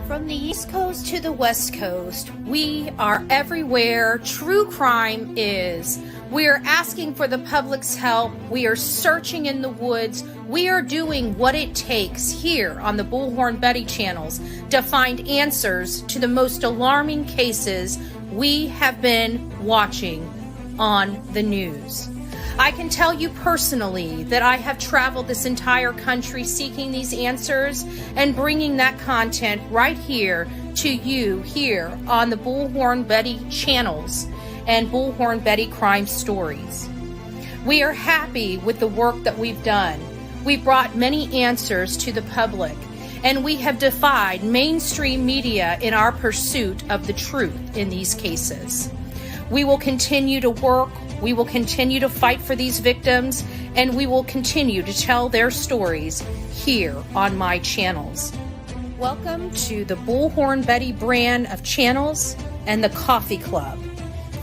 From the East Coast to the West Coast, we are everywhere true crime is. We are asking for the public's help. We are searching in the woods. We are doing what it takes here on the Bullhorn Betty channels to find answers to the most alarming cases we have been watching on the news. I can tell you personally that I have traveled this entire country seeking these answers and bringing that content right here to you here on the Bullhorn Betty channels and Bullhorn Betty Crime Stories. We are happy with the work that we've done. We've brought many answers to the public, and we have defied mainstream media in our pursuit of the truth in these cases. We will continue to work. We will continue to fight for these victims, and we will continue to tell their stories here on my channels. Welcome to the Bullhorn Betty brand of channels and the Coffee Club.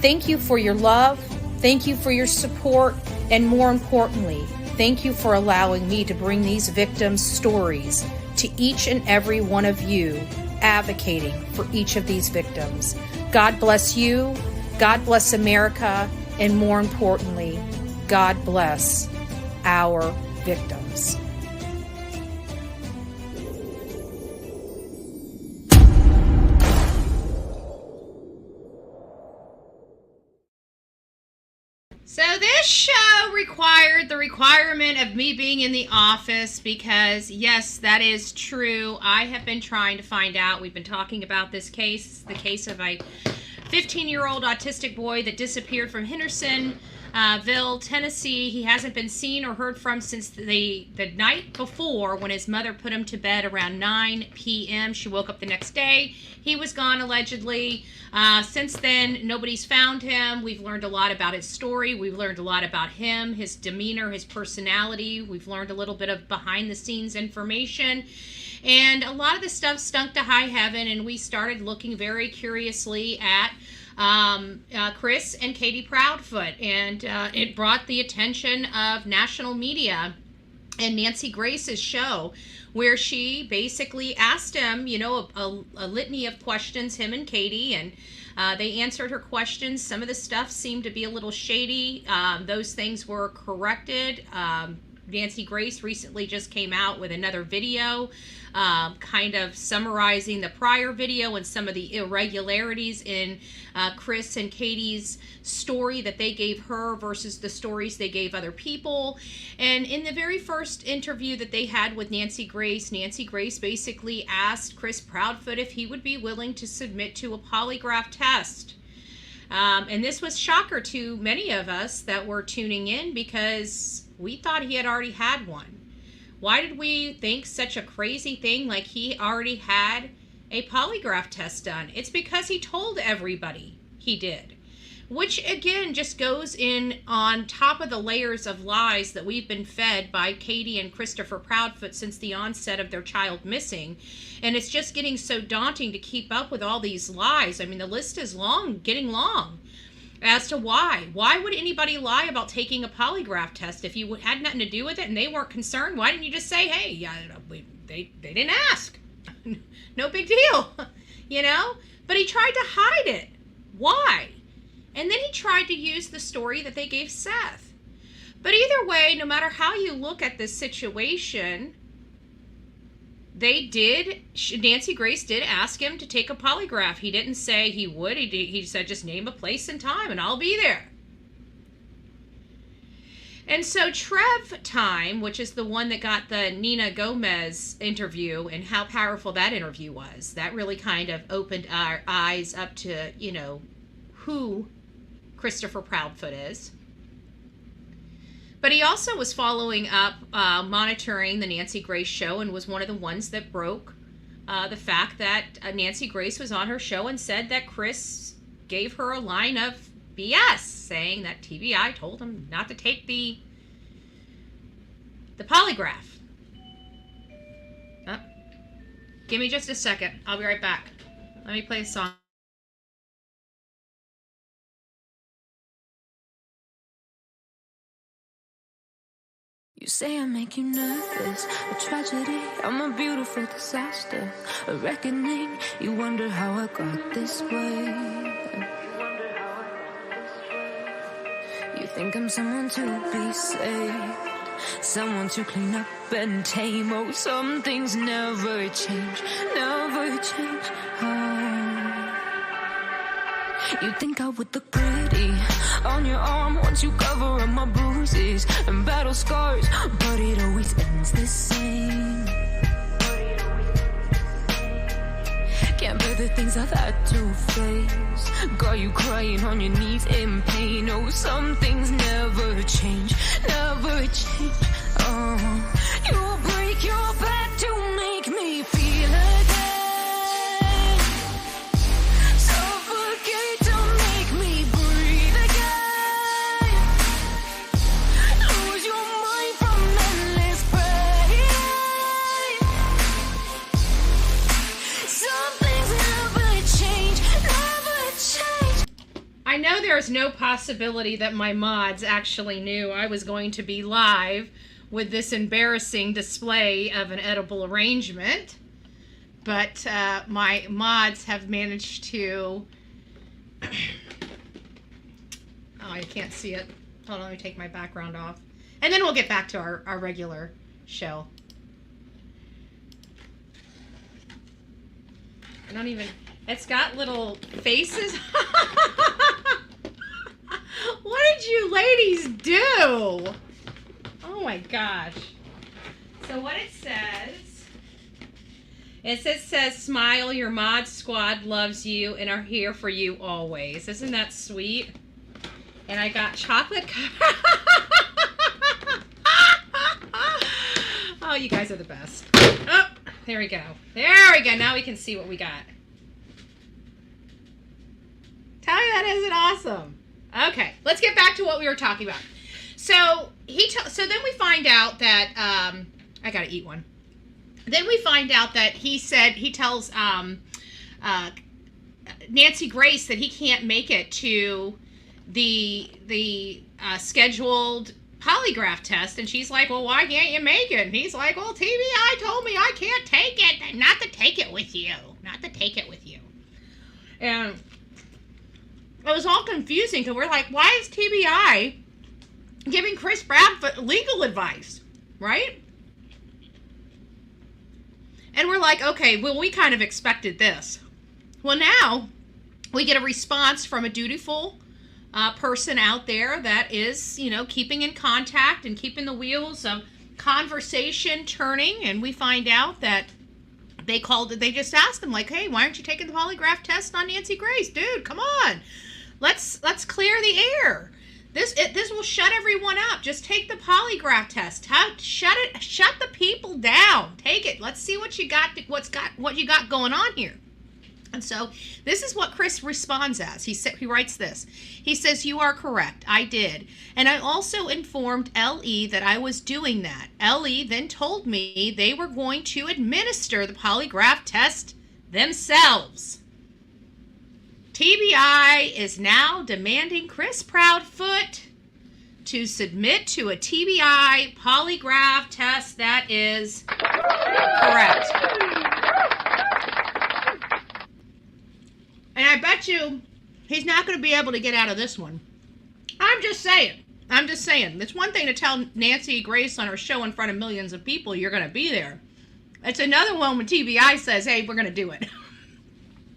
Thank you for your love, thank you for your support, and more importantly, thank you for allowing me to bring these victims' stories to each and every one of you, advocating for each of these victims. God bless you, God bless America, and more importantly, God bless our victims. So this show required the requirement of me being in the office because, yes, that is true. I have been trying to find out. We've been talking about this case, the case of a 15-year-old autistic boy that disappeared from Hendersonville, Tennessee. He hasn't been seen or heard from since the night before when his mother put him to bed around 9 p.m. She woke up the next day. He was gone, allegedly. Since then, nobody's found him. We've learned a lot about his story. We've learned a lot about him, his demeanor, his personality. We've learned a little bit of behind-the-scenes information. And a lot of the stuff stunk to high heaven, and we started looking very curiously at Chris and Katie Proudfoot, and it brought the attention of national media and Nancy Grace's show, where she basically asked him, you know, a litany of questions, him and Katie, and they answered her questions. Some of the stuff seemed to be a little shady. Those things were corrected. Nancy Grace recently just came out with another video kind of summarizing the prior video and some of the irregularities in Chris and Katie's story that they gave her versus the stories they gave other people. And in the very first interview that they had with Nancy Grace basically asked Chris Proudfoot if he would be willing to submit to a polygraph test. And this was shocker to many of us that were tuning in because we thought he had already had one. Why did we think such a crazy thing like he already had a polygraph test done? It's because he told everybody he did, which again just goes in on top of the layers of lies that we've been fed by Katie and Christopher Proudfoot since the onset of their child missing. And it's just getting so daunting to keep up with all these lies. I mean, the list is long, getting long, as to why. Why would anybody lie about taking a polygraph test? If you had nothing to do with it and they weren't concerned, why didn't you just say, hey, yeah, they didn't ask. No big deal, you know? But he tried to hide it. Why? And then he tried to use the story that they gave Seth. But either way, no matter how you look at this situation, Nancy Grace did ask him to take a polygraph. He didn't say he would. He said, just name a place and time and I'll be there. And so Trev Time, which is the one that got the Nina Gomez interview and how powerful that interview was, that really kind of opened our eyes up to, you know, who Christopher Proudfoot is. But he also was following up, monitoring the Nancy Grace show, and was one of the ones that broke the fact that Nancy Grace was on her show and said that Chris gave her a line of BS, saying that TBI told him not to take the polygraph. Give me just a second. I'll be right back. Let me play a song. You say I make you nervous, a tragedy, I'm a beautiful disaster, a reckoning, you wonder how I got this way. You think I'm someone to be saved, someone to clean up and tame. Oh, some things never change, never change. You think I would look pretty on your arm once you cover up my bruises and battle scars, but it always ends the same. Can't bear the things I've had to face, got you crying on your knees in pain. Oh, some things never change, never change. Oh, you break your back to make me feel again, suffocate to make me breathe again, lose your mind from endless pain. Some things never change, never change. I know there's no possibility that my mods actually knew I was going to be live with this embarrassing display of an edible arrangement, but my mods have managed to oh, I can't see it. Hold on, let me take my background off and then we'll get back to our regular show. I don't even, it's got little faces. What did you ladies do? Oh my gosh. So what it says, smile, your mod squad loves you and are here for you always. Isn't that sweet? And I got chocolate. Oh, you guys are the best. Oh, there we go. There we go. Now we can see what we got. Tell me that isn't awesome. Okay, let's get back to what we were talking about. So so then we find out that I gotta eat one. Then we find out that he tells Nancy Grace that he can't make it to the scheduled polygraph test, and she's like, well, why can't you make it? And he's like, well, TBI told me I can't take it, not to take it with you, and it was all confusing because we're like, why is TBI giving Chris Proudfoot legal advice, right? And we're like, okay, well, we kind of expected this. Well, now we get a response from a dutiful person out there that is, keeping in contact and keeping the wheels of conversation turning. And we find out that they just asked him, like, hey, why aren't you taking the polygraph test on Nancy Grace? Dude, come on. Let's clear the air. This will shut everyone up. Just take the polygraph test. Shut the people down. Take it. Let's see what you got going on here. And so this is what Chris responds as. He writes this. He says, you are correct. I did. And I also informed LE that I was doing that. LE then told me they were going to administer the polygraph test themselves. TBI is now demanding Chris Proudfoot to submit to a TBI polygraph test that is correct. And I bet you he's not going to be able to get out of this one. I'm just saying. It's one thing to tell Nancy Grace on her show in front of millions of people you're going to be there. It's another one when TBI says, hey, we're going to do it.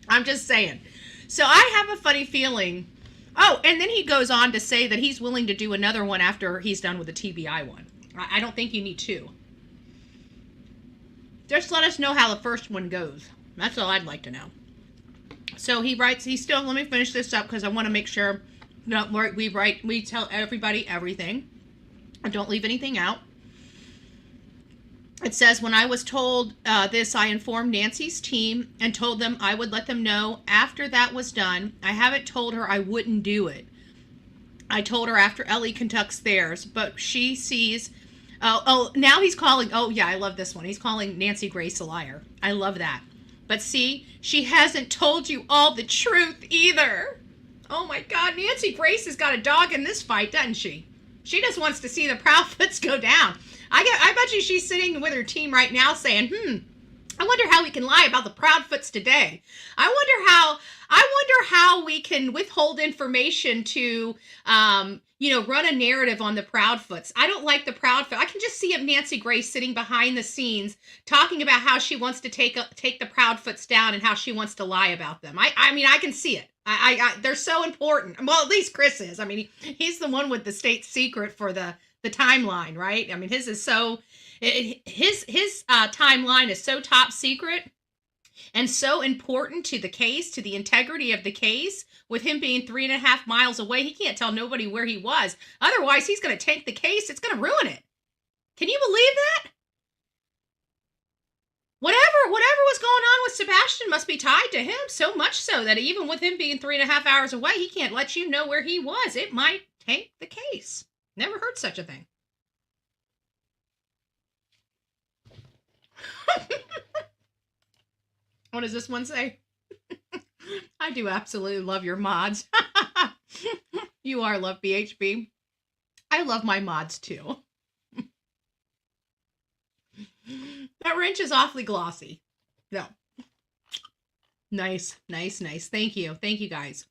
I'm just saying. So I have a funny feeling. Oh, and then he goes on to say that he's willing to do another one after he's done with the TBI one. I don't think you need two. Just let us know how the first one goes. That's all I'd like to know. So he writes, let me finish this up because I want to make sure we tell everybody everything. And don't leave anything out. It says, when I was told this, I informed Nancy's team and told them I would let them know after that was done. I haven't told her I wouldn't do it. I told her after Ellie conducts theirs, but she sees, now he's calling, oh yeah, I love this one. He's calling Nancy Grace a liar. I love that. But see, she hasn't told you all the truth either. Oh my God, Nancy Grace has got a dog in this fight, doesn't she? She just wants to see the Proudfoots go down. I bet you she's sitting with her team right now saying, I wonder how we can lie about the Proudfoots today. I wonder how we can withhold information to, run a narrative on the Proudfoots. I don't like the Proudfoot. I can just see Nancy Grace sitting behind the scenes talking about how she wants to take the Proudfoots down and how she wants to lie about them. I mean, I can see it. They're so important. Well, at least Chris is. I mean, he's the one with the state secret for the timeline, right? I mean, his is so, his timeline is so top secret and so important to the case, to the integrity of the case. With him being 3.5 miles away, he can't tell nobody where he was. Otherwise, he's going to take the case. It's going to ruin it. Can you believe that? Whatever was going on with Sebastian must be tied to him, so much so that even with him being 3.5 hours away, he can't let you know where he was. It might tank the case. Never heard such a thing. What does this one say? I do absolutely love your mods. You are love BHB. I love my mods too. That wrench is awfully glossy. No. Nice. Thank you. Thank you, guys.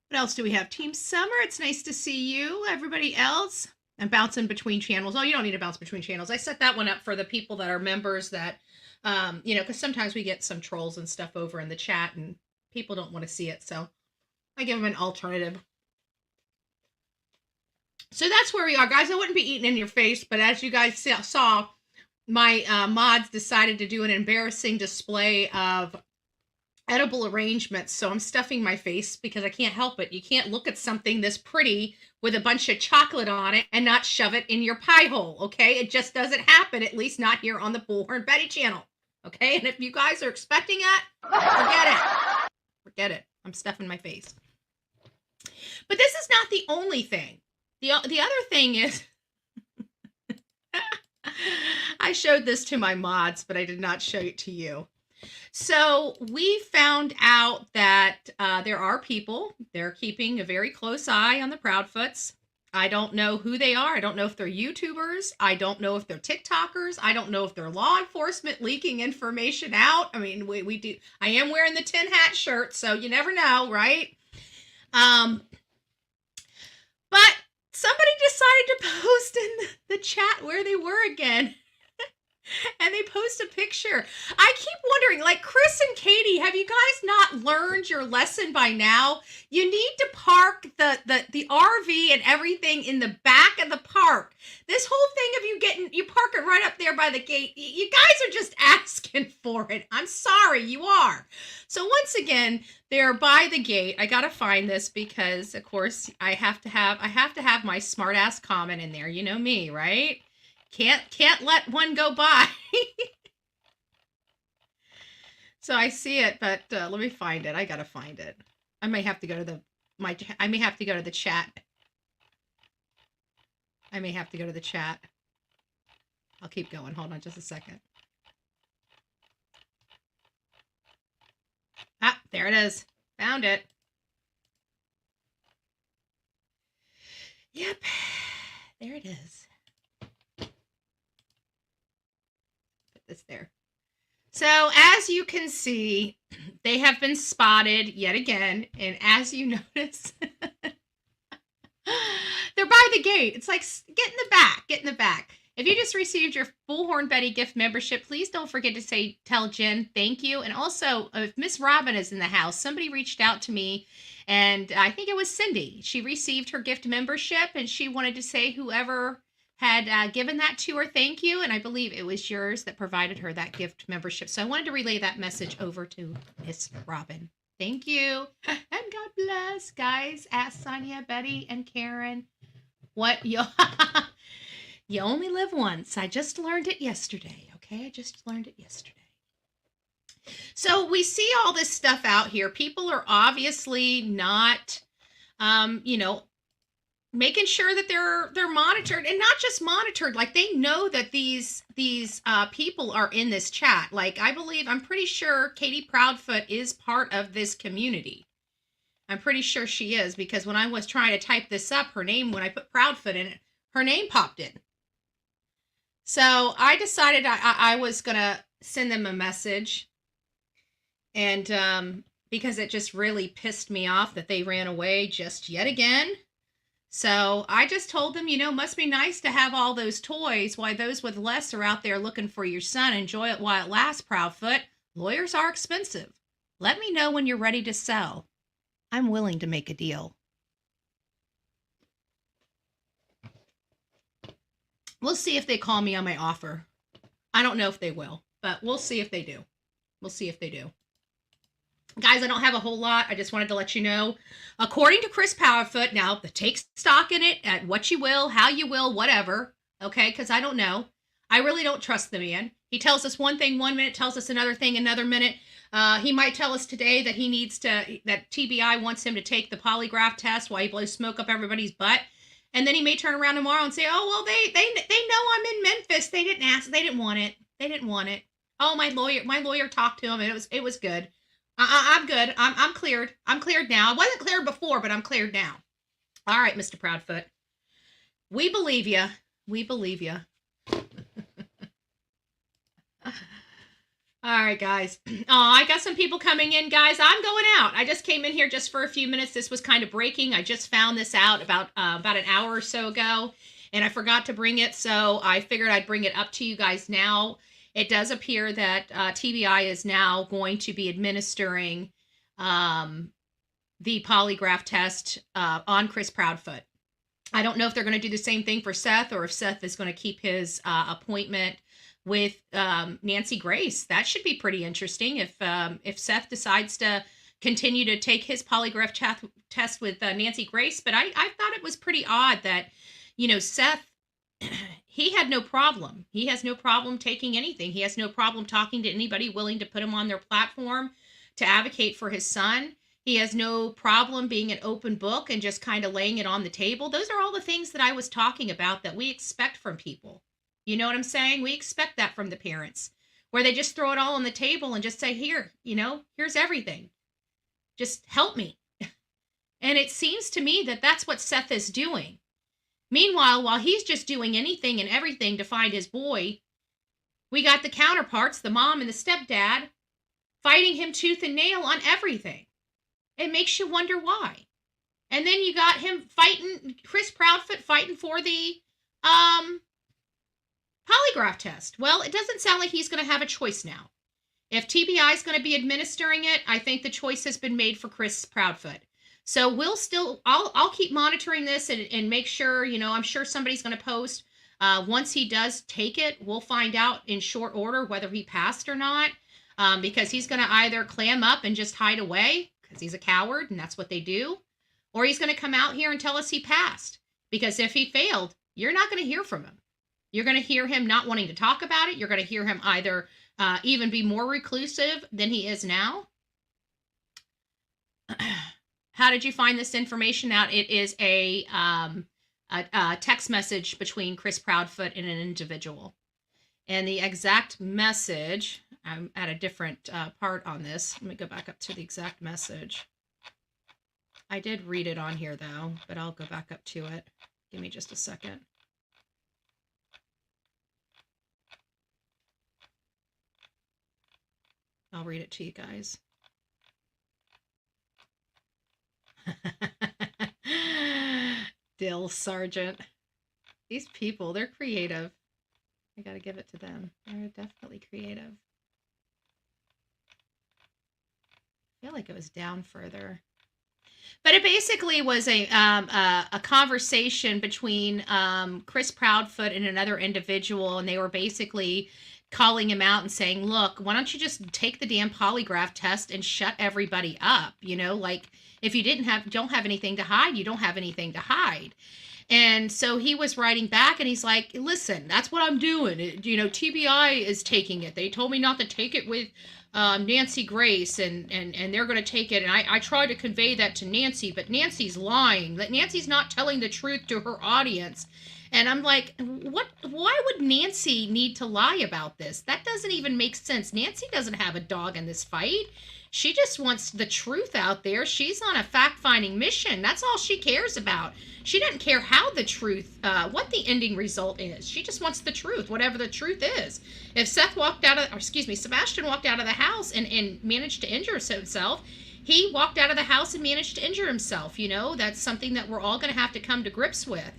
What else do we have? Team Summer, it's nice to see you. Everybody else? I'm bouncing between channels. Oh, you don't need to bounce between channels. I set that one up for the people that are members that, because sometimes we get some trolls and stuff over in the chat and people don't want to see it. So I give them an alternative. So that's where we are, guys. I wouldn't be eating in your face, but as you guys saw, my mods decided to do an embarrassing display of edible arrangements. So I'm stuffing my face because I can't help it. You can't look at something this pretty with a bunch of chocolate on it and not shove it in your pie hole, okay? It just doesn't happen, at least not here on the Bullhorn Betty channel, okay? And if you guys are expecting it, forget it. I'm stuffing my face. But this is not the only thing. The other thing is, I showed this to my mods, but I did not show it to you. So we found out that there are people, they're keeping a very close eye on the Proudfoots. I don't know who they are. I don't know if they're YouTubers. I don't know if they're TikTokers. I don't know if they're law enforcement leaking information out. I mean, we do. I am wearing the tin hat shirt, so you never know, right? But somebody decided to post in the chat where they were again. And they post a picture. I keep wondering, like, Chris and Katie, have you guys not learned your lesson by now? You need to park the RV and everything in the back of the park. This whole thing of you park it right up there by the gate. You guys are just asking for it. I'm sorry, you are. So once again, they're by the gate. I gotta find this because, of course, I have to have my smart ass comment in there. You know me, right? Can't let one go by. So I see it, but let me find it. I gotta find it. I may have to go to the chat. I may have to go to the chat. I'll keep going. Hold on just a second. Ah, there it is. Found it. Yep. There it is. This there. So as you can see, they have been spotted yet again. And as you notice, they're by the gate. It's like, get in the back. If you just received your Bullhorn Betty gift membership, please don't forget to tell Jen thank you. And also, if Miss Robin is in the house, somebody reached out to me, and I think it was Cindy. She received her gift membership, and she wanted to say whoever had given that to her thank you, and I believe it was yours that provided her that gift membership. So I wanted to relay that message over to Miss Robin. Thank you, and God bless, guys. Ask Sonia, Betty, and Karen. What you you only live once. I just learned it yesterday. Okay, I just learned it yesterday. So we see all this stuff out here. People are obviously not, making sure that they're monitored, and not just monitored, like they know that these people are in this chat. Like I'm pretty sure Katie Proudfoot is part of this community. I'm pretty sure she is, because when I was trying to type this up, her name, when I put Proudfoot in it, her name popped in. So I decided I was going to send them a message. And because it just really pissed me off that they ran away just yet again. So I just told them, must be nice to have all those toys while those with less are out there looking for your son. Enjoy it while it lasts, Proudfoot. Lawyers are expensive. Let me know when you're ready to sell. I'm willing to make a deal. We'll see if they call me on my offer. I don't know if they will, but we'll see if they do. We'll see if they do. Guys, I don't have a whole lot. I just wanted to let you know. According to Chris Proudfoot, now take stock in it at what you will, how you will, whatever. Okay, because I don't know. I really don't trust the man. He tells us one thing one minute, tells us another thing another minute. He might tell us today that that TBI wants him to take the polygraph test while he blows smoke up everybody's butt. And then he may turn around tomorrow and say, oh, well, they know I'm in Memphis. They didn't ask. They didn't want it. They didn't want it. Oh, my lawyer talked to him and it was good. I'm good. I'm cleared. I'm cleared now. I wasn't cleared before, but I'm cleared now. All right, Mr. Proudfoot. We believe you. We believe you. All right, guys. Oh, I got some people coming in, guys. I'm going out. I just came in here just for a few minutes. This was kind of breaking. I just found this out about an hour or so ago, and I forgot to bring it, so I figured I'd bring it up to you guys now. It does appear that TBI is now going to be administering the polygraph test on Chris Proudfoot. I don't know if they're going to do the same thing for Seth, or if Seth is going to keep his appointment with Nancy Grace. That should be pretty interesting if Seth decides to continue to take his polygraph test with Nancy Grace. But I thought it was pretty odd that, Seth, he had no problem. He has no problem taking anything. He has no problem talking to anybody willing to put him on their platform to advocate for his son. He has no problem being an open book and just kind of laying it on the table. Those are all the things that I was talking about that we expect from people. You know what I'm saying? We expect that from the parents, where they just throw it all on the table and just say, here, here's everything. Just help me. And it seems to me that that's what Seth is doing. Meanwhile, while he's just doing anything and everything to find his boy, we got the counterparts, the mom and the stepdad, fighting him tooth and nail on everything. It makes you wonder why. And then you got him fighting, Chris Proudfoot fighting for the polygraph test. Well, it doesn't sound like he's going to have a choice now. If TBI is going to be administering it, I think the choice has been made for Chris Proudfoot. So I'll keep monitoring this and make sure, I'm sure somebody's going to post. Once he does take it, we'll find out in short order whether he passed or not, because he's going to either clam up and just hide away because he's a coward and that's what they do, or he's going to come out here and tell us he passed, because if he failed, you're not going to hear from him. You're going to hear him not wanting to talk about it. You're going to hear him either even be more reclusive than he is now. How did you find this information out? It is a text message between Chris Proudfoot and an individual. And the exact message, I'm at a different part on this. Let me go back up to the exact message. I did read it on here, though, but I'll go back up to it. Give me just a second. I'll read it to you guys. Dill Sargent. These people, they're creative. I gotta give it to them. They're definitely creative. I feel like it was down further. But it basically was a conversation between Chris Proudfoot and another individual, and they were basically calling him out and saying, look, why don't you just take the damn polygraph test and shut everybody up? Like, if you don't have anything to hide, you don't have anything to hide. And so he was writing back and he's like, listen, that's what I'm doing. TBI is taking it. They told me not to take it with Nancy Grace and they're going to take it. And I tried to convey that to Nancy, but Nancy's lying. That Nancy's not telling the truth to her audience. And I'm like, why would Nancy need to lie about this? That doesn't even make sense. Nancy doesn't have a dog in this fight. She just wants the truth out there. She's on a fact-finding mission. That's all she cares about. She doesn't care how the truth, what the ending result is. She just wants the truth, whatever the truth is. If Sebastian walked out of the house and managed to injure himself, he walked out of the house and managed to injure himself. You know, that's something that we're all going to have to come to grips with.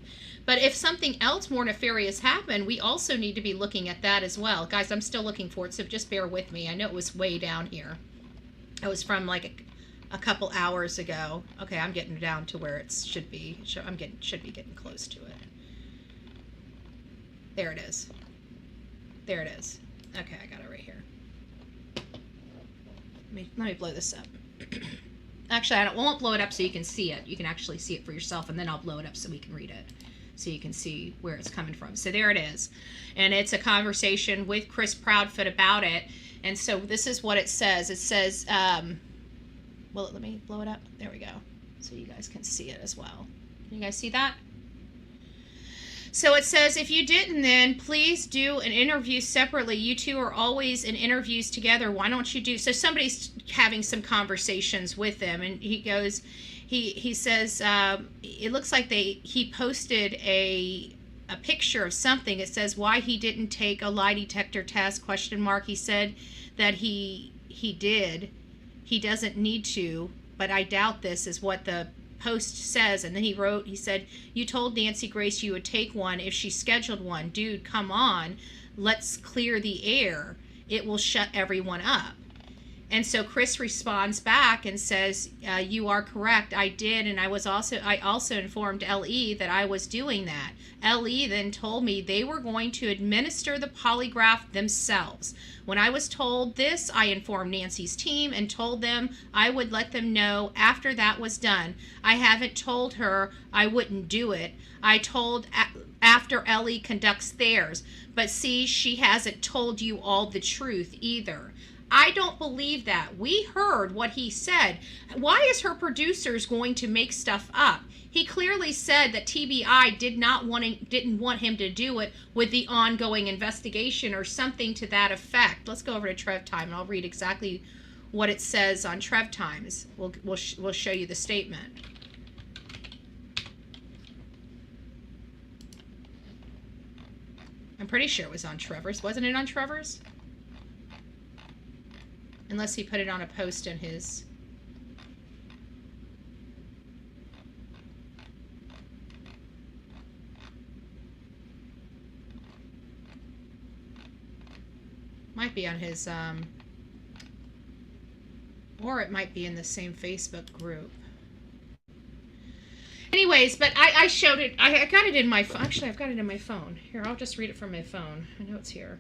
But if something else more nefarious happened, we also need to be looking at that as well. Guys, I'm still looking for it, so just bear with me. I know it was way down here. It was from like a couple hours ago. Okay, I'm getting down to where it should be. Should be getting close to it. There it is. There it is. Okay, I got it right here. Let me blow this up. Actually, I won't blow it up so you can see it. You can actually see it for yourself, and then I'll blow it up so we can read it, so you can see where it's coming from. So there it is. And it's a conversation with Chris Proudfoot about it. And so this is what it says. It says, well, let me blow it up. There we go. So you guys can see it as well. Can you guys see that? So it says, if you didn't, then please do an interview separately. You two are always in interviews together. Why don't you do? So somebody's having some conversations with them, and he goes, he says, it looks like he posted a picture of something. It says why he didn't take a lie detector test, ? He said that he did. He doesn't need to, but I doubt this is what the post says. And then he said, you told Nancy Grace you would take one if she scheduled one. Dude, come on. Let's clear the air. It will shut everyone up. And so Chris responds back and says, you are correct. I did. And I also informed LE that I was doing that. LE then told me they were going to administer the polygraph themselves. When I was told this, I informed Nancy's team and told them I would let them know after that was done. I haven't told her I wouldn't do it. I told after LE conducts theirs. But see, she hasn't told you all the truth either. I don't believe that. We heard what he said. Why is her producers going to make stuff up? He clearly said that TBI didn't want him to do it with the ongoing investigation or something to that effect. Let's go over to Trev Time and I'll read exactly what it says on Trev Times. We'll show you the statement. I'm pretty sure it was on Trevor's. Wasn't it on Trevor's? Unless he put it on a post in his... Might be on his, or it might be in the same Facebook group. Anyways, but I showed it, I got it in my phone. Actually, I've got it in my phone. Here, I'll just read it from my phone. I know it's here.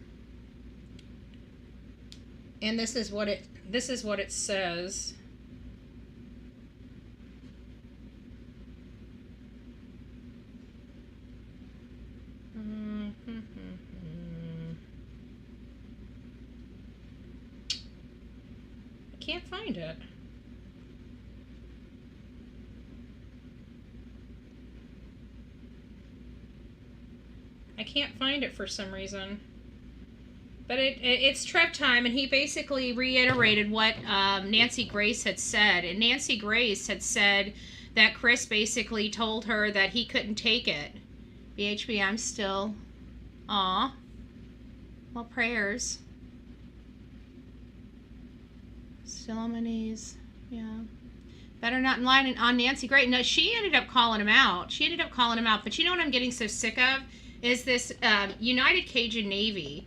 And this is what it says. I can't find it. I can't find it for some reason. But it's Trev Time, and he basically reiterated what Nancy Grace had said. And Nancy Grace had said that Chris basically told her that he couldn't take it. BHB, I'm still... Aw. Well, prayers. Still on my knees. Yeah. Better not lie on Nancy Grace. No, she ended up calling him out. But you know what I'm getting so sick of? Is this United Cajun Navy.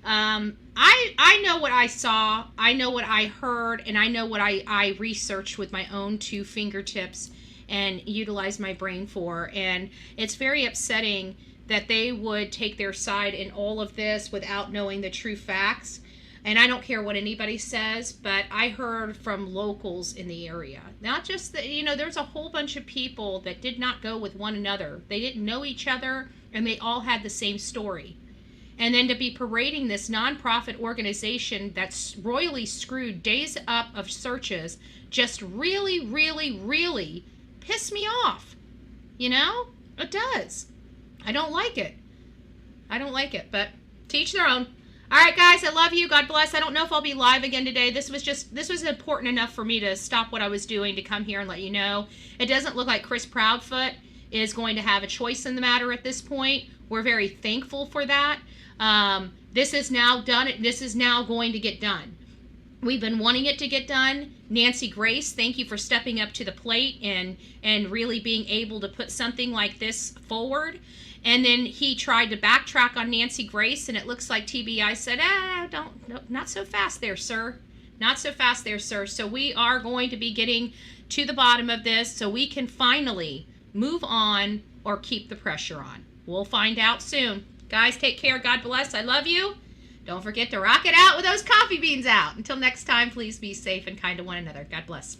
I know what I saw, I know what I heard, and I know what I researched with my own two fingertips and utilized my brain for. And it's very upsetting that they would take their side in all of this without knowing the true facts. And I don't care what anybody says, but I heard from locals in the area. Not just that, there's a whole bunch of people that did not go with one another. They didn't know each other, and they all had the same story. And then to be parading this nonprofit organization that's royally screwed days up of searches just really, really, really pissed me off. It does. I don't like it. I don't like it, but to each their own. All right, guys, I love you. God bless. I don't know if I'll be live again today. This was important enough for me to stop what I was doing to come here and let you know. It doesn't look like Chris Proudfoot is going to have a choice in the matter at this point. We're very thankful for that. This is now done. This is now going to get done. We've been wanting it to get done. Nancy Grace, thank you for stepping up to the plate and really being able to put something like this forward. And then he tried to backtrack on Nancy Grace, and it looks like TBI said, not so fast there, sir. Not so fast there, sir. So we are going to be getting to the bottom of this so we can finally move on or keep the pressure on. We'll find out soon. Guys, take care. God bless. I love you. Don't forget to rock it out with those coffee beans out. Until next time, please be safe and kind to one another. God bless.